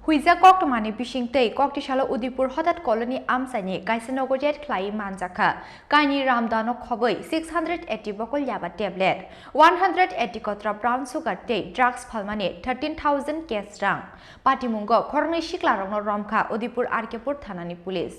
Huiza Koktomani Pishing Tay, Koktishala Udipur Hotat Colony Amsani, Kaisanogo Jet Klai Manjakha, Kaini Ramdano Koboi, 680 Bokol Yaba tablet, 180 Kotra brown sugar tea, drugs palmane, 13,000 case rang. Patimungo, Khorang Shiklarong Romka, Udipur Arkepur Thanani Police.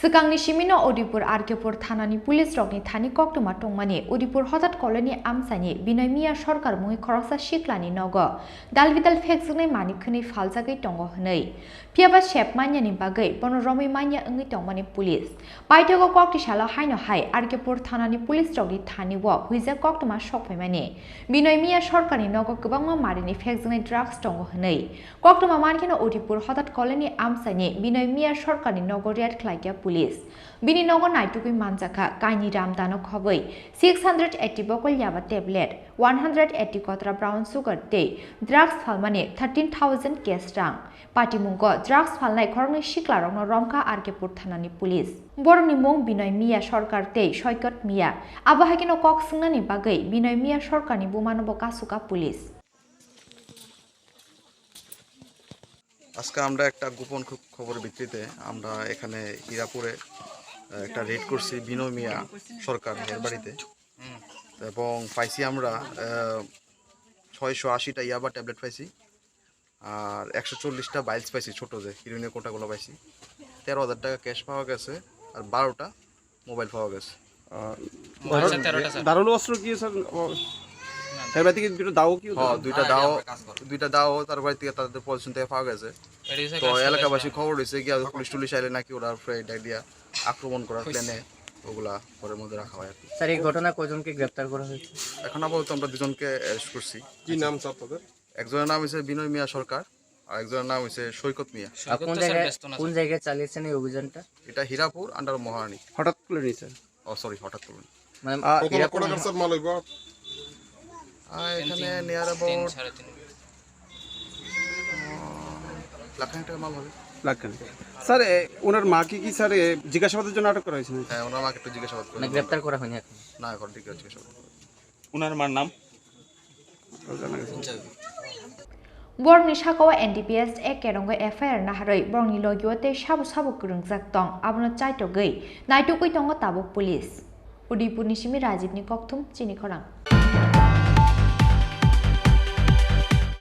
Sekangni Shimino Udipur Arkepur Thanani Police Rogni Thani Koktoma Tongmani, Udipur Hotat Colony Amsani, Binoy Miah Sarkar Mui Khorasa Shiklani Nogo, Dalvidal Fexune Manikuni Falzagi Tongo Hanei, Piaba Shep Manya Nimbagay, Bonoromi Manya Ungi Tongmani Police. Paitogo Koktishala Haino Hai, Arkepur Thanani Police Rogni Thani Walk, Huiza Koktoma Shopemani, Binoy Miah Sarkarni Nogo Kubanga Marini Fexune Drugs Tongo Hanei, Koktoma Markino Udipur Hotat Colony Amsani, Binoy Miah Sarkarni Nogo Red Klagia Police. Bini Nogo Naitugwi Manjakha, Kaini Ramdano Koboi, 680 Bokol Yaba tablet, 180 Kotra brown sugar tea, drugs palmane, 13,000 case rang. Patimungo, drugs palnai Khorang Shiklarong Romka Arkepur Thanani Police. Borni Mong Binoy Miah Sarkar Tay, Shoikot Miah, Abahakino Kok Sungani Bagay, Binoy Miah Sarkarni Bumanoboka Suka Police. আজকে আমরা একটা গোপন খবরের ভিত্তিতে আমরা এখানে হীরাপুরে একটা red করছি বিনয় মিয়া সরকারের বাড়িতে এবং পাইছি আমরা 680টা ইয়াবা ট্যাবলেট পাইছি আর 140টা বাইলস পাইছি ছোট যে হিরোইনের কোটাগুলো পাইছি 13,000 টাকা ক্যাশ পাওয়া গেছে আর 12টা মোবাইল পাওয়া গেছে ধারালো অস্ত্র কি স্যার এর বাড়ি থেকে দুটো দাও কি হ্যাঁ দুইটা দাও তার বাড়ি থেকে তাদের পজিশন থেকে পাওয়া গেছে তো এলাকাবাসী খবর হয়েছে কি পুলিশ আইলে নাকি ওরা ফ্রেড দিয়া আক্রমণ করার প্ল্যানে ওগুলা ঘরের মধ্যে রাখা হয় আর কি স্যার এই ঘটনা কয়জনকে গ্রেফতার করা হয়েছে এখন আপাতত আমরা দুজনকে অ্যারেস্ট করছি কি নাম স্যার তাদের একজনের নাম হচ্ছে বিনয় মিয়া সরকার আর একজনের নাম হচ্ছে সৈকত মিয়া কোন জায়গায় চালিয়েছেন এই অভিযানটা এটা হীরাপুর আন্ডার মহারানী হঠাৎ করে নিছে সরি হঠাৎ করুন মানে হীরাপুর স্যার মাল হইব এখানে নিয়ার অ্যাবাউট লাখ টাকা মাল হবে লাগেন স্যার ওনার মাকে কি স্যার জিজ্ঞাসাবাদের জন্য আটক করা হয়েছে হ্যাঁ ওনার মাকে একটু জিজ্ঞাসাবাদ করে মানে গ্রেফতার করা হয়নি এখন না এখন ঠিক আছে জিজ্ঞাসাবাদ ওনার মার নাম Borni Shakawa NDPS Ekerongo FIR Naharoi, Borni Logiote Shabu Sabu Kurung Zaktong, Abno Chaito Gay, Naitugwi Tongo Tabuk Police. Udipur Nishimi Rajib Ni Koktum, Chini Khorang.